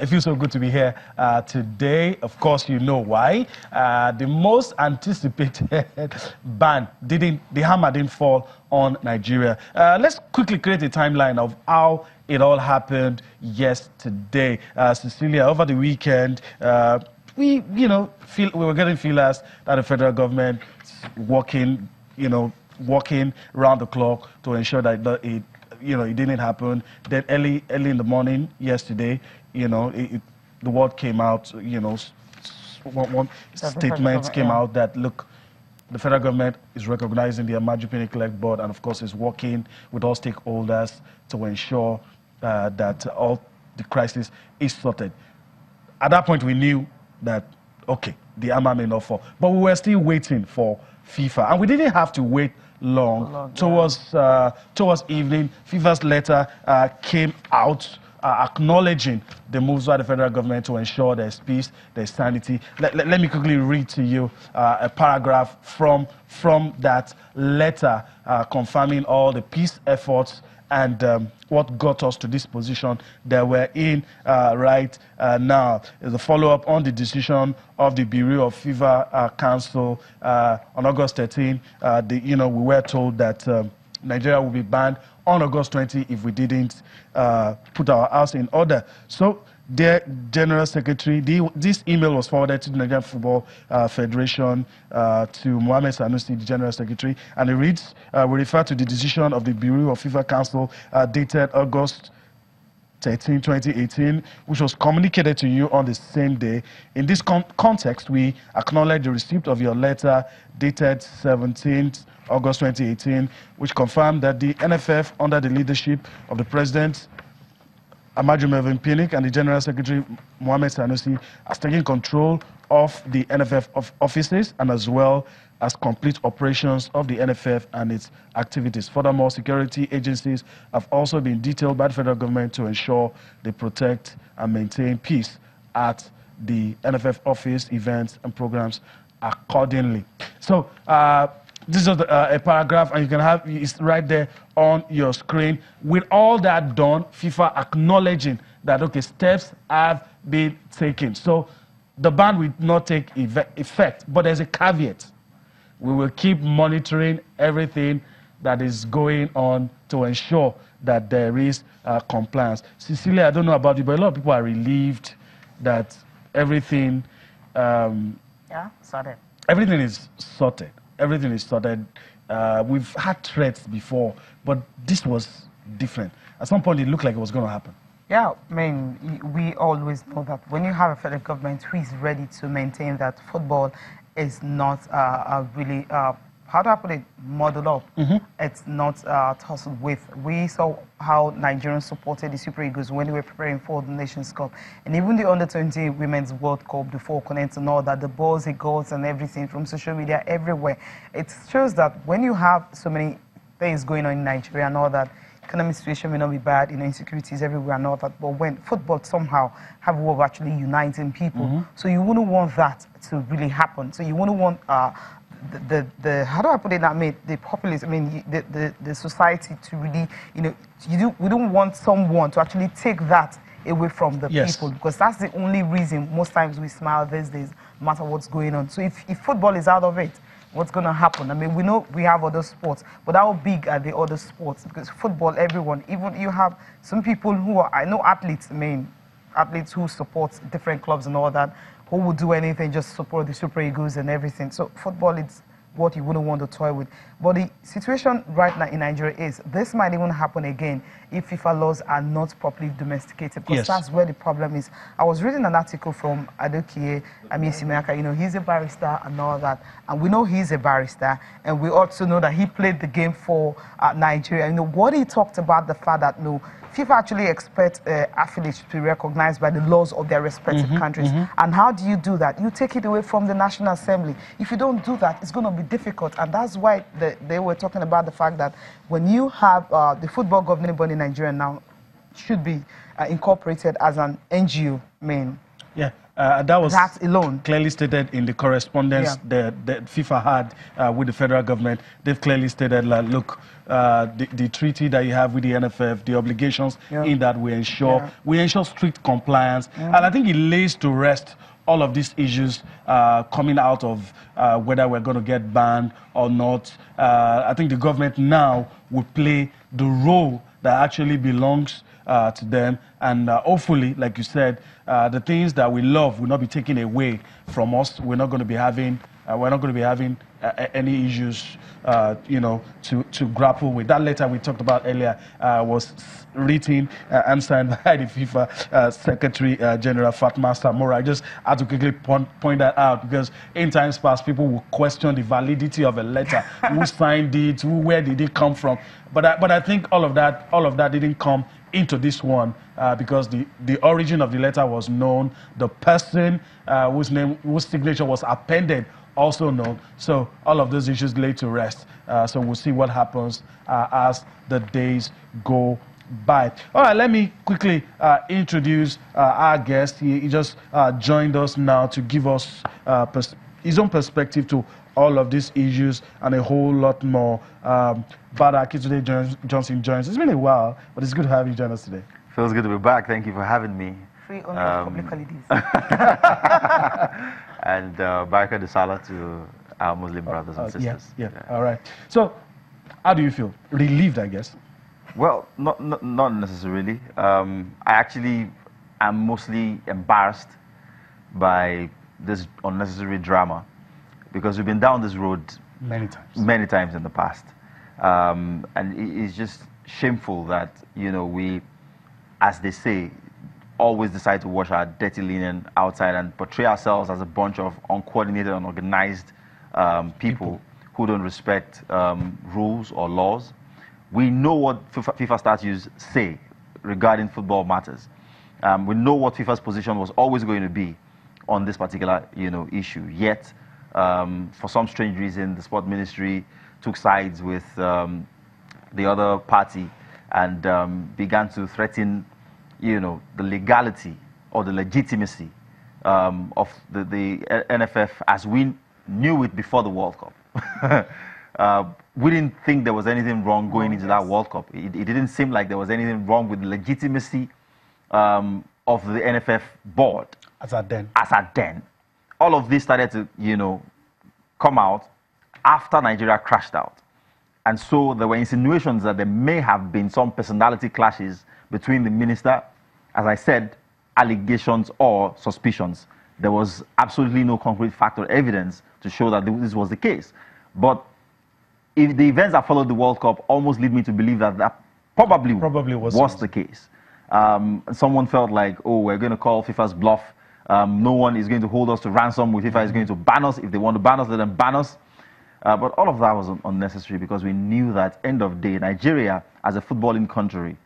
It feels so good to be here today. Of course, you know why. The most anticipated ban the hammer didn't fall on Nigeria. Let's quickly create a timeline of how it all happened yesterday. Cecilia, over the weekend, we were getting feelers that the federal government working around the clock to ensure that it didn't happen. Then early in the morning yesterday, the word came out, one statement came out that, look, the federal government is recognizing the Emergency Collect Board and, of course, is working with all stakeholders to ensure that all the crisis is sorted. At that point, we knew that, okay, the hammer may not fall. But we were still waiting for FIFA. And we didn't have to wait long. Towards evening, FIFA's letter came out acknowledging the moves by the federal government to ensure there's peace, there's sanity. Let me quickly read to you a paragraph from that letter confirming all the peace efforts and what got us to this position that we're in right now. Is a follow-up on the decision of the Bureau of FIFA Council on August 13. We were told that Nigeria will be banned on August 20 if we didn't put our house in order. So, dear General Secretary, this email was forwarded to the Nigerian Football Federation, to Mohammed Sanusi, the General Secretary, and it reads, we refer to the decision of the Bureau of FIFA Council dated August 13, 2018, which was communicated to you on the same day. In this context, we acknowledge the receipt of your letter dated 17th August 2018, which confirmed that the NFF, under the leadership of the President, Amaju Melvin Pinnick, and the General Secretary, Mohammed Sanusi, has taken control of the NFF offices and as well as complete operations of the NFF and its activities. Furthermore, security agencies have also been detailed by the federal government to ensure they protect and maintain peace at the NFF office, events, and programs accordingly. So, this is a paragraph, and you can have it's right there on your screen. With all that done, FIFA acknowledging that, okay, steps have been taken. So the ban will not take effect, but there's a caveat. We will keep monitoring everything that is going on to ensure that there is compliance. Cecilia, I don't know about you, but a lot of people are relieved that everything sorted. Everything is sorted. Everything is sorted. We've had threats before, but this was different. At some point, it looked like it was going to happen. Yeah, I mean, we always know that when you have a federal government who is ready to maintain that football is not really, how do I put it, modeled up. It's not tussled with. We saw how Nigerians supported the Super Eagles when they were preparing for the Nations Cup. And even the Under-20 Women's World Cup, the four continents and all that, the balls, the goals and everything from social media everywhere. It shows that when you have so many things going on in Nigeria and all that, economic situation may not be bad, insecurities everywhere and all that, but when football somehow have a way of actually uniting people, so you wouldn't want that to really happen. So you wouldn't want the how do I put it? The populace, the society to really, we don't want someone to actually take that away from the people, because that's the only reason most times we smile these days, no matter what's going on. So if football is out of it, what's going to happen? I mean, we know we have other sports, but how big are the other sports? Because football, everyone, even you have some people who are, I know athletes, athletes who support different clubs and all that, who would do anything just support the Super Eagles and everything. So football is what you wouldn't want to toy with. But the situation right now in Nigeria is this might even happen again if FIFA laws are not properly domesticated, because that's where the problem is. I was reading an article from Adokie Amisimaka, he's a barrister and all that, and we know he's a barrister, and we also know that he played the game for Nigeria. What he talked about, the fact that FIFA actually expects athletes to be recognized by the laws of their respective countries. And how do you do that? You take it away from the National Assembly. If you don't do that, it's going to be difficult. And that's why they were talking about the fact that when you have the football governing body in Nigeria now should be incorporated as an NGO, Yeah, That was that alone clearly stated in the correspondence that FIFA had with the federal government. They've clearly stated, like, look, the treaty that you have with the NFF, the obligations in that we ensure strict compliance, and I think it lays to rest all of these issues coming out of whether we're going to get banned or not. I think the government now will play the role that actually belongs to them, and hopefully, like you said, the things that we love will not be taken away from us. We're not going to be having any issues, you know, to grapple with. That letter we talked about earlier was written and signed by the FIFA Secretary General Fatma Samora. I just had to quickly point that out, because in times past people will question the validity of a letter. Who signed it? Where did it come from? But I think all of that didn't come into this one because the origin of the letter was known. The person whose signature was appended also known. So all of those issues lay to rest. So we'll see what happens as the days go by. All right, let me quickly introduce our guest. He just joined us now to give us his own perspective to all of these issues and a whole lot more. Bada Akintunde Johnson joins. It's been a while, but it's good to have you join us today. Feels good to be back. Thank you for having me. free only public holidays. And Baraka de Salah to our Muslim brothers and sisters. Yeah. All right. So, how do you feel? Relieved, I guess. Well, not necessarily. I actually am mostly embarrassed by this unnecessary drama, because we've been down this road many times in the past, and it's just shameful that, you know, we, as they say, always decide to wash our dirty linen outside and portray ourselves as a bunch of uncoordinated, unorganized people who don't respect rules or laws. We know what FIFA statutes say regarding football matters. We know what FIFA's position was always going to be on this particular, you know, issue. Yet, for some strange reason, the sport ministry took sides with the other party and began to threaten, you know, the legality or the legitimacy of the NFF as we knew it before the World Cup. We didn't think there was anything wrong going into that World Cup. It didn't seem like there was anything wrong with the legitimacy of the NFF board. As at then. All of this started to, you know, come out after Nigeria crashed out. And so there were insinuations that there may have been some personality clashes between the minister. As I said, allegations or suspicions. There was absolutely no concrete fact or evidence to show that this was the case. But if the events that followed the World Cup almost lead me to believe that that probably was the case. Someone felt like, oh, we're going to call FIFA's bluff. No one is going to hold us to ransom. FIFA is going to ban us. If they want to ban us, let them ban us. But all of that was unnecessary, because we knew that end of day, Nigeria, as a footballing country,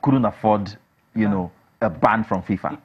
couldn't afford, you know, a ban from FIFA.